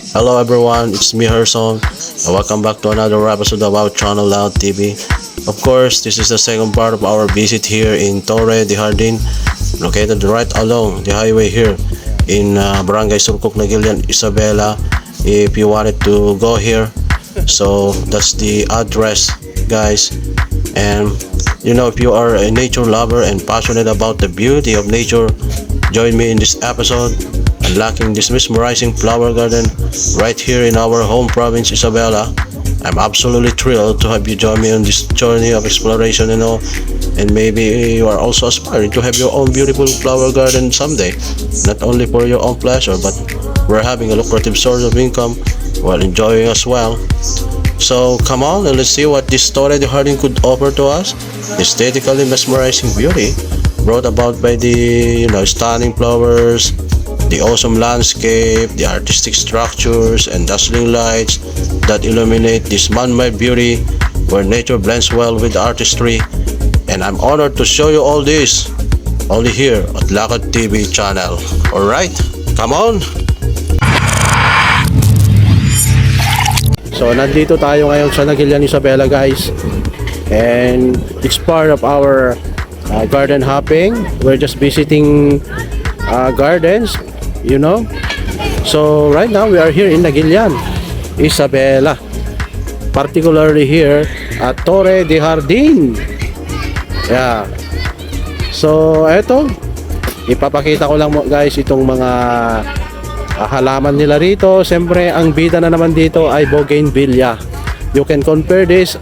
Hello everyone, it's me Herson and welcome back to another episode of our channel Loud TV. Of course, this is the second part of our visit here in Torre de Jardin, located right along the highway here in Barangay Surcoc, Nagilian, Isabela. If you wanted to go here, so that's the address, guys. And you know, if you are a nature lover and passionate about the beauty of nature, join me in this episode unlocking this mesmerizing flower garden right here in our home province, Isabela. I'm absolutely thrilled to have you join me on this journey of exploration, and maybe you are also aspiring to have your own beautiful flower garden someday, not only for your own pleasure, but we're having a lucrative source of income while enjoying as well. So come on and let's see what this Torre de Jardin could offer to us. Aesthetically mesmerizing beauty brought about by the stunning flowers, the awesome landscape, the artistic structures and dazzling lights that illuminate this man-made beauty where nature blends well with artistry. And I'm honored to show you all this only here at Lakad TV channel. Alright, come on! So nandito tayo ngayon sa Nagilian, Isabela, guys, and it's part of our garden hopping. We're just visiting gardens, so right now we are here in Nagilian, Isabela, particularly here at Torre de Jardin. Yeah, so eto, ipapakita ko lang guys itong mga halaman nila rito. Siyempre ang bida na naman dito ay bougainvillea. You can compare this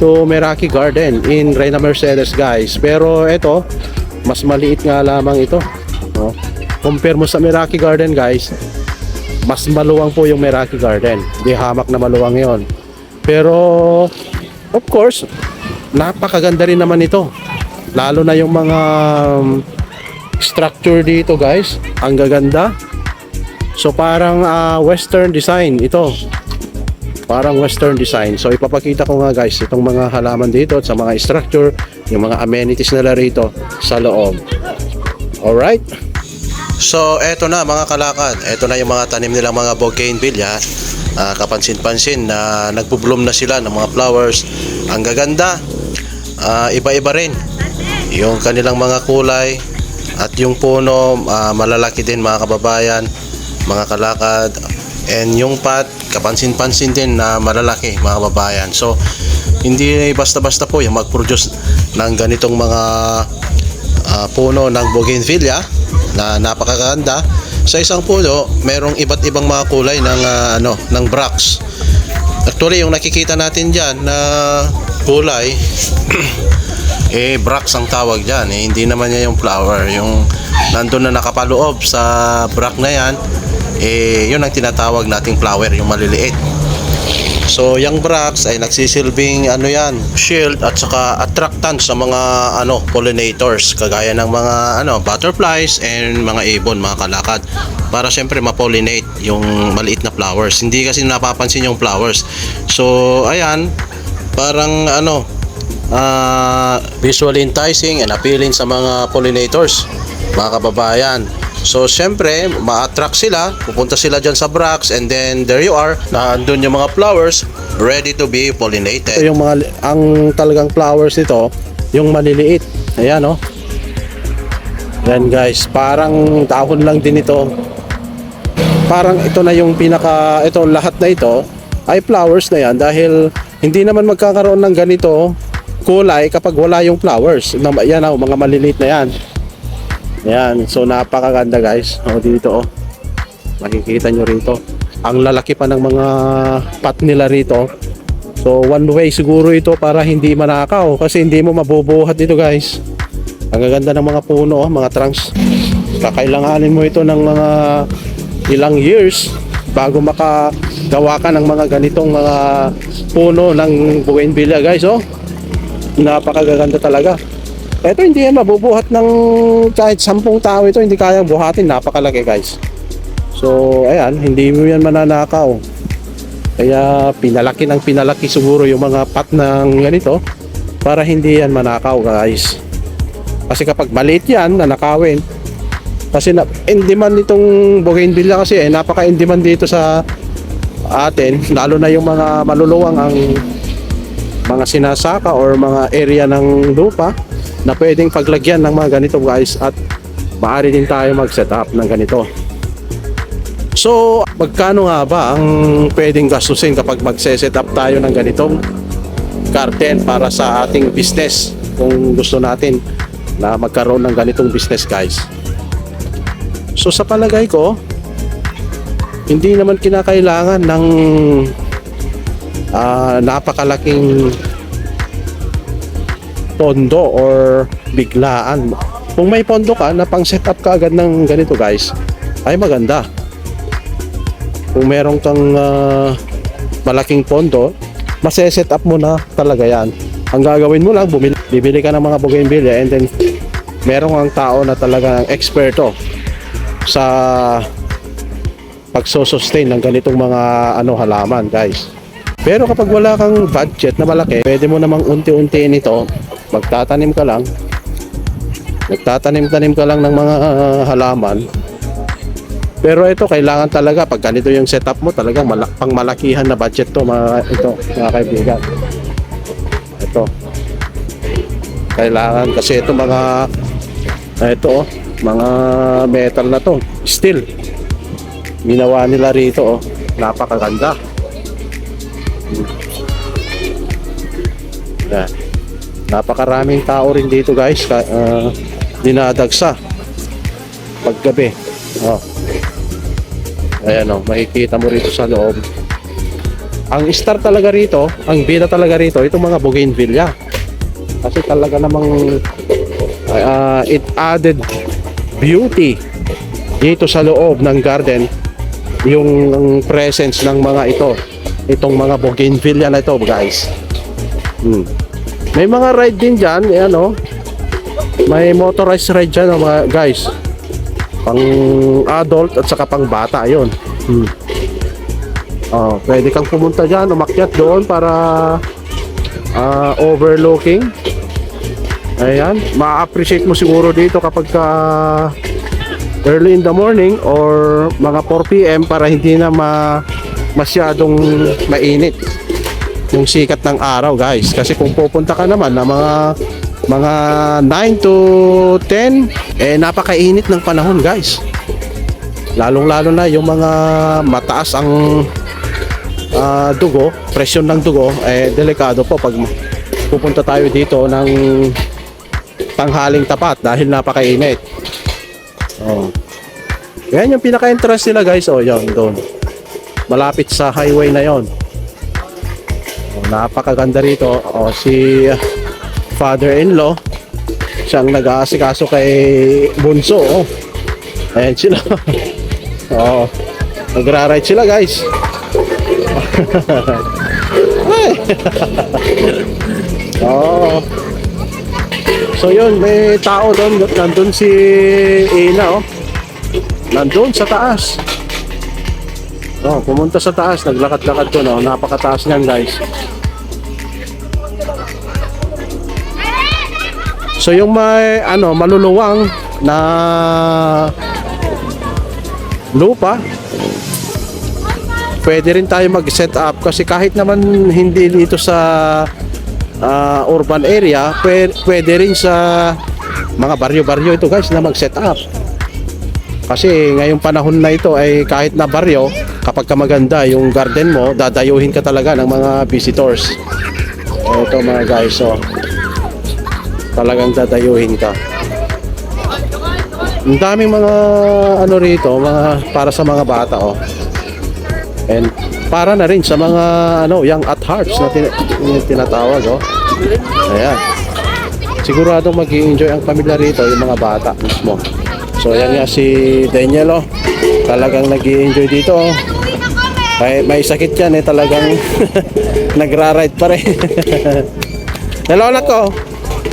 to Meraki Garden in Reina Mercedes, guys, pero ito mas maliit nga lamang ito, no? Compare mo sa Meraki Garden, guys, mas maluwang po yung Meraki Garden. Di hamak na maluwang yon, pero of course napakaganda rin naman ito, lalo na yung mga structure dito, guys, ang gaganda. So parang western design ito, parang western design. So ipapakita ko nga, guys, itong mga halaman dito at sa mga structure, yung mga amenities nila rito sa loob. Alright, so eto na mga kalakad, eto na yung mga tanim nilang mga bougainvillea. Kapansin-pansin na nagbo-bloom na sila ng mga flowers. Ang gaganda, iba-iba rin yung kanilang mga kulay, at yung puno malalaki din, mga kababayan, mga kalakad, and yung pot kapansin-pansin din na malalaki, mga kababayan. So hindi basta-basta po yung mag-produce ng ganitong mga puno ng bougainvillea na napakaganda. Sa isang puno merong iba't ibang mga kulay ng bracts. Actually yung nakikita natin diyan na kulay bracts ang tawag diyan, hindi naman niya yung flower. Yung nandun na nakapaloob sa bract na yan, yun ang tinatawag nating flower, yung maliliit. So yung bracts ay nagsisilbing shield at saka attractant sa mga pollinators, kagaya ng mga butterflies and mga ibon, mga kalakad, para syempre ma-pollinate yung maliit na flowers. Hindi kasi napapansin yung flowers. So ayan, parang visually enticing and appealing sa mga pollinators, mga kababayan. So syempre ma-attract sila, pupunta sila dyan sa bracts, and then there you are, nandun yung mga flowers ready to be pollinated. Ito yung ang talagang flowers nito, yung maliliit. Ayan, yan, guys, parang dahon lang din ito. Parang ito na yung ito lahat na ito ay flowers na yan, dahil hindi naman magkakaroon ng ganito kulay kapag wala yung flowers. Yan, mga maliliit na yan. Yan, so napakaganda, guys. Dito makikita nyo rito, ang lalaki pa ng mga pot nila rito. So one way siguro ito para hindi manakaw, kasi hindi mo mabubuhat dito, guys. Ang gaganda ng mga puno, mga trunks. Kakailanganin mo ito ng mga ilang years bago makagawa ka ng mga ganitong mga puno ng bougainvillea, guys. Napakaganda talaga. Ito hindi yan mabubuhat ng kahit 10 tao, ito hindi kayang buhatin, napakalaki, guys. So ayan, hindi mo yan mananakaw, kaya pinalaki siguro yung mga pot ng ganito para hindi yan manakaw, guys. Kasi kapag maliit yan, nanakawin, Kasi in demand nitong bougainvillea kasi napaka in demand dito sa atin, lalo na yung mga maluluwang ang mga sinasaka or mga area ng lupa na pwedeng paglagyan ng mga ganito guys, at maaari din tayo mag-set up ng ganito. So, magkano nga ba ang pwedeng gastusin kapag magse-set up tayo ng ganitong garden para sa ating business, kung gusto natin na magkaroon ng ganitong business guys? So sa palagay ko, hindi naman kinakailangan ng napakalaking pondo or biglaan. Kung may pondo ka na pang set up ka agad ng ganito guys, ay maganda. Kung meron kang malaking pondo, mase-set up mo na talaga yan. Ang gagawin mo lang, bibili ka ng mga bougainvillea, and then meron ang tao na talaga eksperto sa pagsosustain ng ganitong mga halaman guys. Pero kapag wala kang budget na malaki, pwede mo namang unti-untiin ito. Magtatanim ka lang ng mga halaman. Pero ito, kailangan talaga pag ganito yung setup mo, talagang pangmalakihan na budget to mga kaibigan. Ito kailangan, kasi ito mga metal na to, steel ginawa nila rito, napakaganda. Yan. Napakaraming tao rin dito guys, dinadagsa paggabi. Ayan makikita mo rito sa loob. Ang star talaga rito, ang bida talaga rito, itong mga bougainvillea. Kasi talaga namang it added beauty dito sa loob ng garden, yung presence ng mga itong mga bougainvillea na ito guys. May mga ride din dyan, may motorized ride dyan mga guys, pang adult at saka pang bata yun. Pwede kang pumunta dyan, umakyat doon para overlooking. Ayan, ma-appreciate mo siguro dito kapag early in the morning or mga 4 PM para hindi na masyadong mainit yung sikat ng araw guys. Kasi kung pupunta ka naman na mga 9 to 10, napakainit ng panahon guys. Lalong-lalo na yung mga mataas ang dugo, presyon ng dugo, delikado po pag pupunta tayo dito ng tanghaling tapat dahil napakainit. Yan yung pinaka-entrance nila guys. Yan doon, malapit sa highway na yon. Napakaganda rito. Si father-in-law, siyang nag-aasikaso kay Bunso. Ayan sila. Nagra-ride sila guys. So yun, may tao doon. Nandun si Ina nandun sa taas. Pumunta sa taas, naglakad-lakad doon. Napakataas niyan guys. So yung may maluluwang na lupa, pwede rin tayo mag-set up, kasi kahit naman hindi dito sa urban area, pwede rin sa mga baryo-baryo ito guys na mag-set up. Kasi ngayong panahon na ito ay kahit na baryo, kapag ka maganda yung garden mo, dadayuhin ka talaga ng mga visitors. Ito mga guys, talagang dadayuhin ka. Ang daming mga rito, mga para sa mga bata and para na rin sa mga young at hearts na tinatawag. Ayan, siguradong mag-i-enjoy ang pamilya rito, yung mga bata mismo. So yan nga si Daniel, talagang nag-i-enjoy dito. May sakit yan talagang nagra-ride pa rin. Hello anak ko,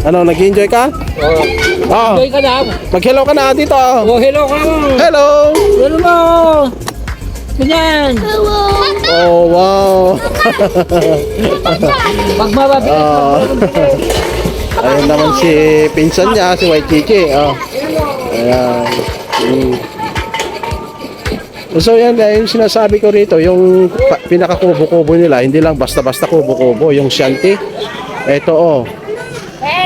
nag-i-enjoy ka? Enjoy ka na. Mag-hello ka na dito. Hello ka. Hello. Hello mo. Ganyan. Oh wow. Pag mababit. Ayun naman si pinsan niya, si White Kiki. Ayan. So yan, yung sinasabi ko rito, yung pinaka-kubo-kubo nila, hindi lang basta-basta kubo-kubo, yung shanty. Ito oh,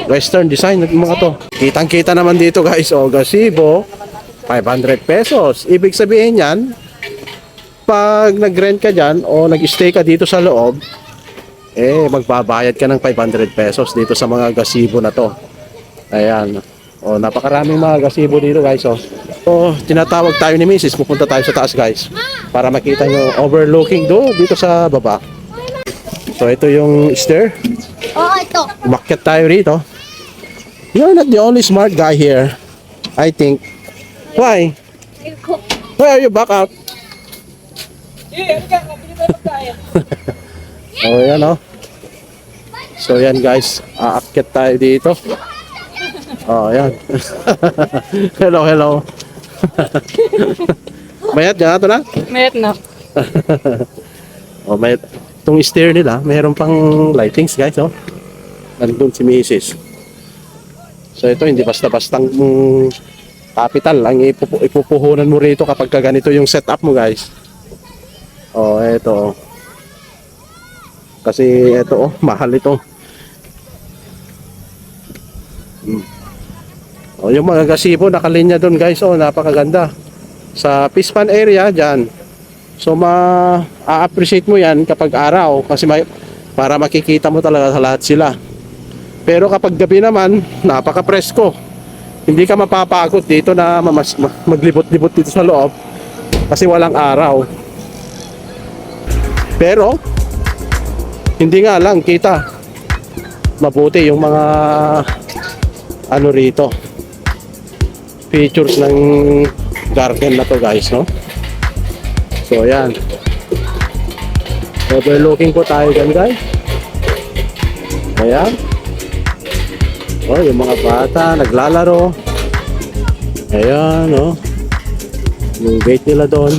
western design ng mga to. Kitang-kita naman dito guys, oh, gazebo, 500 pesos. Ibig sabihin yan, pag nag-rent ka dyan o nag-stay ka dito sa loob, magbabayad ka ng 500 pesos dito sa mga gazebo na to. Ayan. Oh, napakaraming mga gazebo dito guys, oh. So, tinatawag tayo ni Mrs. Pupunta tayo sa taas guys para makita nyo overlooking dito sa baba. So, ito yung stair. Oo, ito. Umakyat tayo rito. You're not the only smart guy here, I think. Why? Why are you back out? Oh, yan oh. So, yan guys. Aakyat tayo dito. Oh, yan. Hello, hello. Mayat na ito na? Mayat na. Oh, mayat. Itong stair nila, mayroon pang lightings guys, oh. Nandun si Mrs. So, ito hindi basta-bastang capital ang ipupuhunan mo rito kapag ganito yung setup mo guys. Oh, ito. Kasi ito, oh, mahal ito. Oh, yung mga gazebo nakalinya doon guys, oh, napakaganda. Sa Pispan area diyan. So ma-appreciate mo 'yan kapag araw kasi para makikita mo talaga sa lahat sila. Pero kapag gabi naman, napaka-presko. Hindi ka mapapagod dito na maglibot-libot dito sa loob kasi walang araw. Pero hindi nga lang kita mabuti yung mga ano rito features ng garden na to guys, no? So ayan, overlooking po tayo dyan guys. Ayan, oh, yung mga bata naglalaro. Ayan, oh, yung gate nila doon.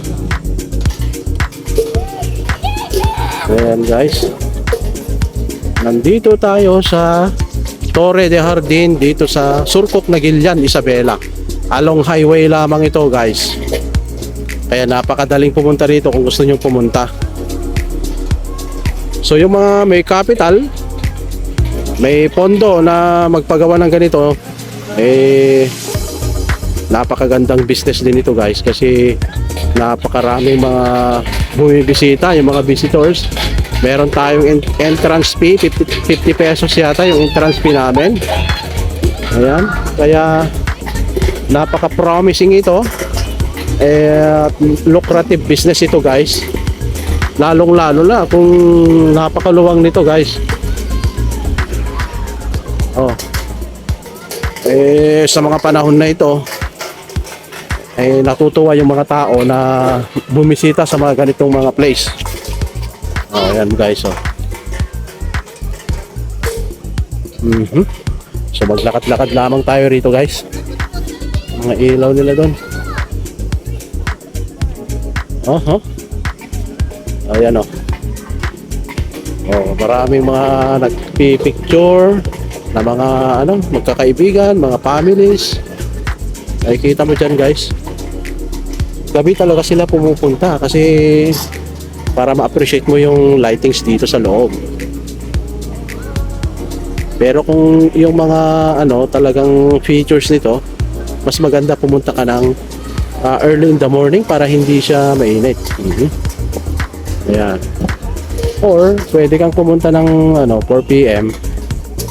Ayan guys, nandito tayo sa Torre de Jardin dito sa Surcoc, Naguilian, Isabela. Along highway lamang ito guys. Kaya napakadaling pumunta rito kung gusto nyo pumunta. So yung mga may capital, may pondo na magpagawa ng ganito, napakagandang business din ito guys. Kasi napakaraming mga bumibisita, yung mga visitors. Meron tayong entrance fee, 50 pesos yata yung entrance fee namin. Ayan, kaya napaka-promising ito. Lucrative business ito guys. Lalong-lalo na kung napakaluwang nito guys. Oh. Sa mga panahon na ito, natutuwa yung mga tao na bumisita sa mga ganitong mga place. Oh, ayan guys, oh. So maglakad-lakad lamang tayo rito guys. Mga ilaw nila doon. Oh. Ayan, oh. Oh, maraming mga nagpi-picture na mga magkakaibigan, mga families. Ay kita mo dyan guys. Gabi talaga sila pumupunta kasi para ma-appreciate mo yung lightings dito sa loob. Pero kung yung mga talagang features nito, mas maganda pumunta ka ng early in the morning para hindi siya mainit. Ayan. Or pwede kang pumunta ng 4 PM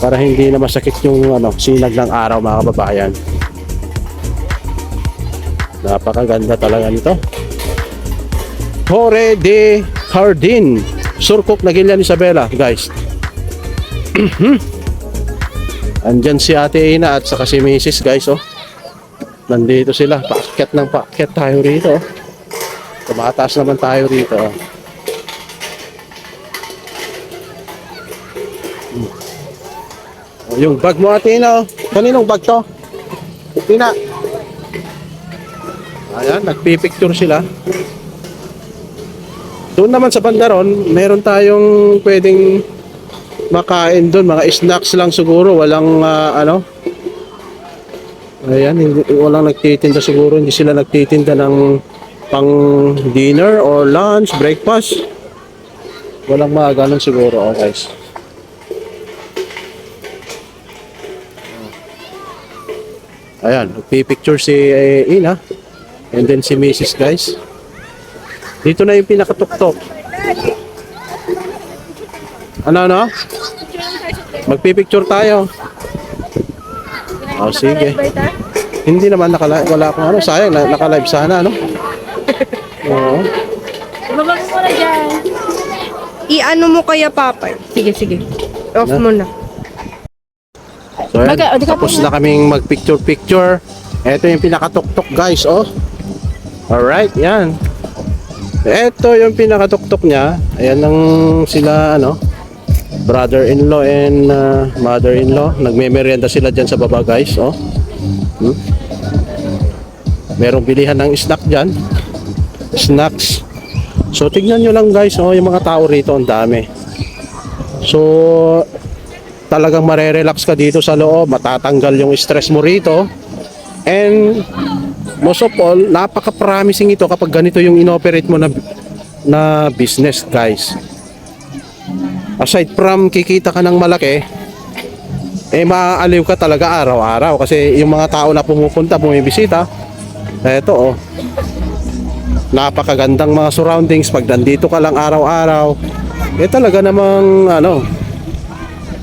para hindi na masakit yung sinag ng araw mga kababayan. Napakaganda talaga nito. Torre de Jardin, Surcoc, Naguilian, Isabela guys. Andyan si Ate Ina at saka si Mrs. guys, oh. Nandito sila, paakyat tayo rito. Tumataas naman tayo rito. Oh, yung bag mo Ate Ina, oh. Kaninong bag to? Tina. Ayan, nagpipicture sila. Doon naman sa bandaron, meron tayong pwedeng makain doon, mga snacks lang siguro, walang ayan, walang nagtitinda siguro, hindi sila nagtitinda ng pang dinner or lunch, breakfast. Walang mga ganun siguro, guys. Ayan, nagpipicture si Ina. And then si Mrs. guys. Dito na yung pinakatuktok. Ano? Magpipicture tayo. Oh, sige. Hindi naman wala akong ano. Sayang, naka-live sana, no? Oo. Ibaba mo muna dyan. I-ano mo kaya, Papa? Sige. Off mo na. So, ayan, tapos na kaming mag-picture-picture. Ito yung pinakatuktok, guys, oh. Alright, yan. Ito yung pinakatuktok niya. Ayan ang sila, brother-in-law and mother-in-law. Nagme-merienda sila dyan sa baba, guys, oh. Merong bilihan ng snack dyan. Snacks. So, tignan nyo lang, guys, oh, yung mga tao rito, ang dami. So, talagang marerelax ka dito sa loob, matatanggal yung stress mo rito. And most of all, napaka-promising ito kapag ganito yung inoperate mo na business, guys. Aside from kikita ka ng malaki, maaaliw ka talaga araw-araw kasi yung mga tao na pumupunta, bumibisita, eto, oh, napakagandang mga surroundings. Pag nandito ka lang araw-araw, talaga namang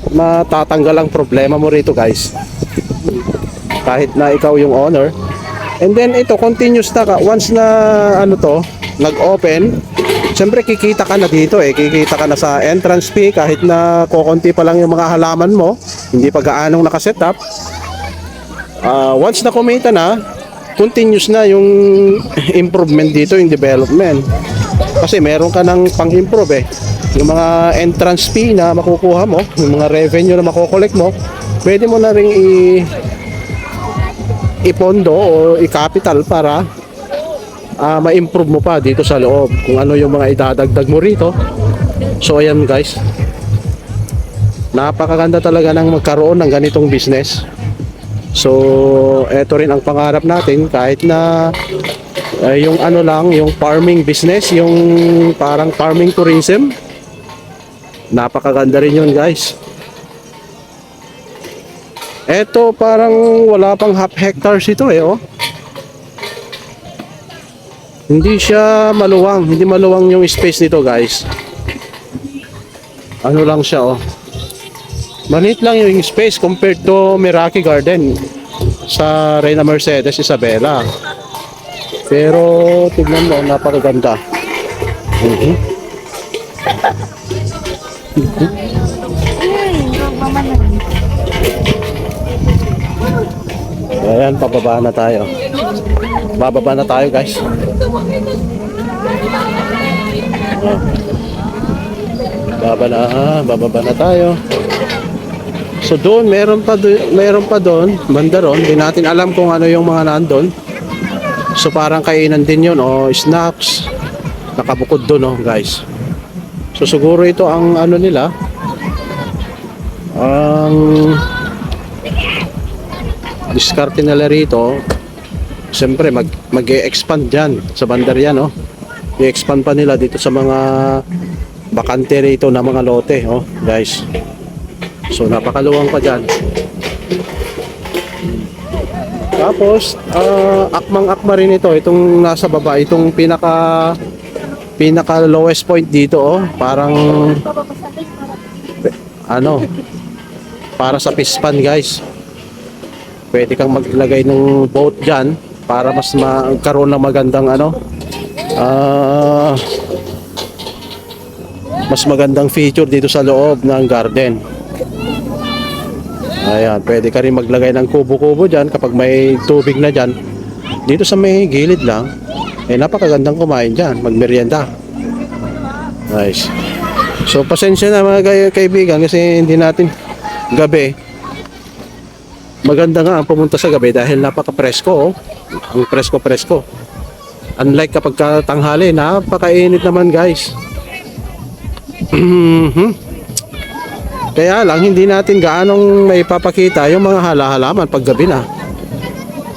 matatanggal ang problema mo rito, guys, kahit na ikaw yung owner. And then ito continuous na once na nag-open, siyempre kikita ka na dito, kikita ka na sa entrance fee kahit na kokonti pa lang yung mga halaman mo, hindi pa gaanong nakasetup. Once na kumita na, continuous na yung improvement dito, yung development, kasi meron ka ng pang-improve yung mga entrance fee na makukuha mo, yung mga revenue na makokolect mo, pwede mo na ring ipondo o i-capital para ma-improve mo pa dito sa loob kung ano yung mga idadagdag mo rito. So ayan, guys, napakaganda talaga ng magkaroon ng ganitong business. So eto rin ang pangarap natin, kahit na yung yung farming business, yung parang farming tourism. Napakaganda rin yun, guys. Eto parang wala pang half hectares ito, oh. Hindi siya maluwang, hindi maluwang yung space nito, guys. Ano lang siya, oh. Maliit lang yung space compared to Meraki Garden sa Reina Mercedes Isabela. Pero tignan mo, napakaganda. Ayan, pababa na tayo. Bababa na tayo, guys. Bababa na tayo. So doon, meron pa doon, banda ron. Hindi natin alam kung ano yung mga nandun. So parang kainan din yun, snacks. Nakabukod doon, guys. So siguro ito ang nila, ang diskarte nila rito. Siyempre mag-e-expand dyan sa bandar yan, i-expand pa nila dito sa mga bakante rito na mga lote, guys. So napakaluwang pa dyan. Tapos akmang-akma rin ito, itong nasa baba, itong pinaka lowest point dito, parang para sa pispan, guys. Pwede kang maglagay ng boat dyan para mas magkaroon ng magandang mas magandang feature dito sa loob ng garden. Ayan, pwede ka rin maglagay ng kubo-kubo dyan kapag may tubig na dyan. Dito sa may gilid lang, napakagandang kumain dyan, magmerienda. Nice. So pasensya na mga kaibigan kasi hindi natin gabi. Maganda nga ang pumunta sa gabi dahil napaka-presko, ang presko-presko. Unlike kapag tanghali, napakainit naman, guys. Kaya lang hindi natin gaanong maipapakita yung mga halaman pag gabi na.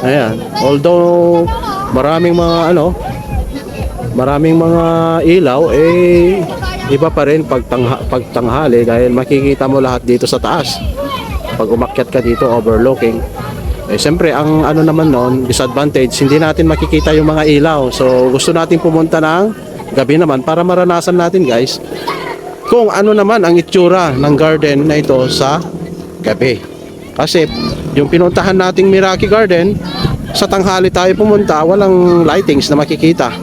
Ayan, although maraming mga maraming mga ilaw, eh iba pa rin pagtanghali dahil makikita mo lahat dito sa taas. Pag umakyat ka dito overlooking, eh siyempre ang ano naman noon, disadvantage, hindi natin makikita yung mga ilaw. So gusto natin pumunta ng gabi naman para maranasan natin guys kung ano naman ang itsura ng garden na ito sa gabi. Kasi yung pinuntahan nating Meraki Garden, sa tanghali tayo pumunta, walang lightings na makikita.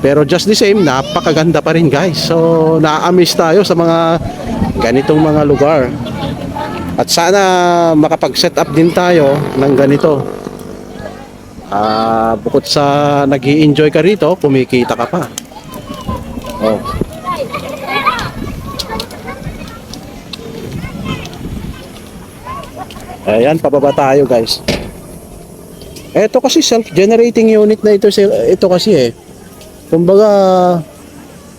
Pero just the same, napakaganda pa rin guys. So na-amaze tayo sa mga ganitong mga lugar. At sana makapag-set up din tayo ng ganito. Bukod sa nag-i-enjoy ka rito, kumikita ka pa. Oh. Ayan, pababa tayo guys. Ito kasi self-generating unit na ito. Ito kasi kumbaga,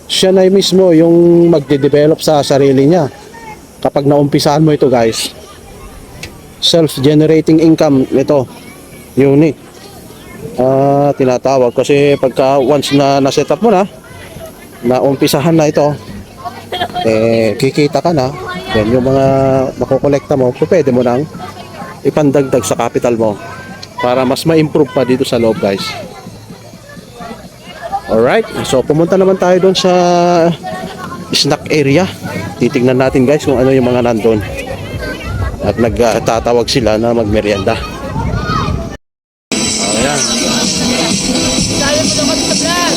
siya na mismo yung magde-develop sa sarili niya. Kapag naumpisahan mo ito guys, self-generating income nito unit. Tinatawag kasi pagka once na na-set up mo na, naumpisahan na ito, kikita ka na. Then yung mga makukolekta mo, pwede mo nang ipandagdag sa capital mo para mas ma-improve pa dito sa loob guys. Alright, so pumunta naman tayo doon sa snack area. Titignan natin guys kung ano yung mga nandun. At nagtatawag sila na magmerienda. Ayan. Tayo mo naman sa vlog.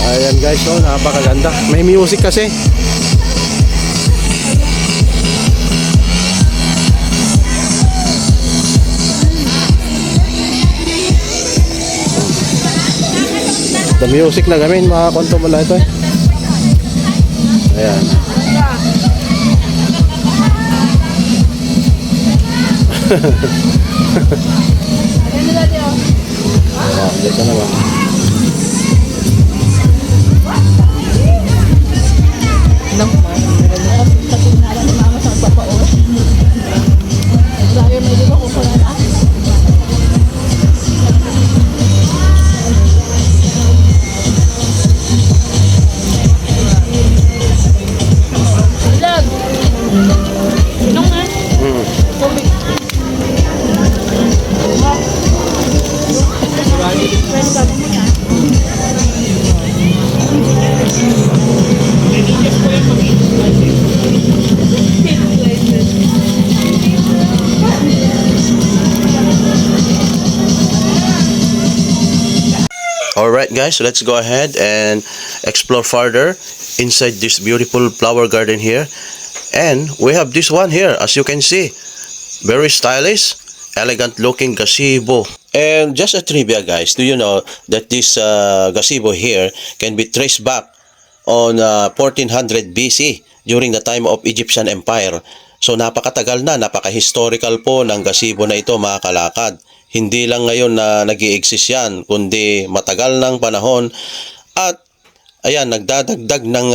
Ayun, ayan guys, napakaganda. May music kasi. The music na gamin, makakonto mo lang ito Ayan. Ayan, dito naman. Alright guys, so let's go ahead and explore further inside this beautiful flower garden here. And we have this one here, as you can see. Very stylish, elegant looking gazebo. And just a trivia guys, do you know that this gazebo here can be traced back on 1400 BC during the time of Egyptian Empire. So napakatagal na, napaka-historical po ng gazebo na ito mga kalakad. Hindi lang ngayon na nag-i-exist yan, kundi matagal ng panahon at ayan, nagdadagdag ng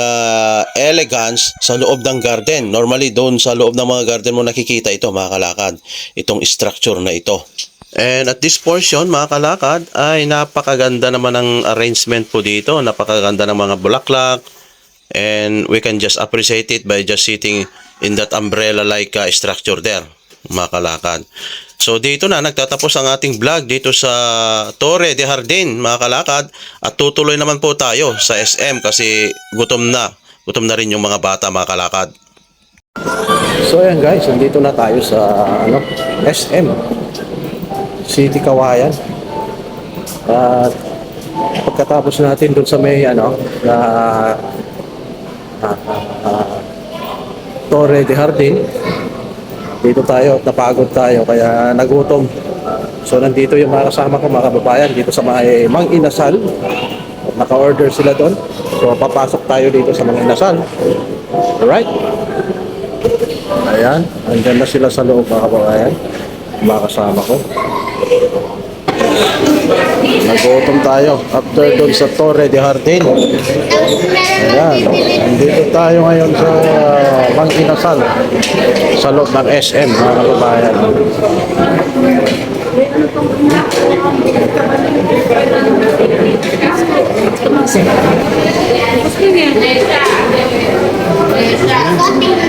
elegance sa loob ng garden. Normally doon sa loob ng mga garden mo nakikita ito mga kalakad, itong structure na ito. And at this portion mga kalakad ay napakaganda naman ng arrangement po dito, napakaganda ng mga bulaklak. And we can just appreciate it by just sitting in that umbrella-like structure there, mga kalakad. So dito na nagtatapos ang ating vlog dito sa Torre de Jardin, mga kalakad. At tutuloy naman po tayo sa SM kasi gutom na rin yung mga bata, mga kalakad. So ayan guys, nandito na tayo sa SM City Kawayan. At pagkatapos natin doon sa may Torre de Jardin, dito tayo at napagod tayo kaya nagutom. So nandito yung mga kasama ko, mga kababayan dito sa may Mang Inasal. At naka-order sila doon. So papasok tayo dito sa Mang Inasal. Alright. Ayan, andyan na sila sa loob mga kababayan, mga kasama ko. Nagutom tayo after doon sa Torre de Jardin. Ayan. Nandito tayo ngayon sa Mang Inasal sa loob ng SM, mga kababayan. Gusto niya.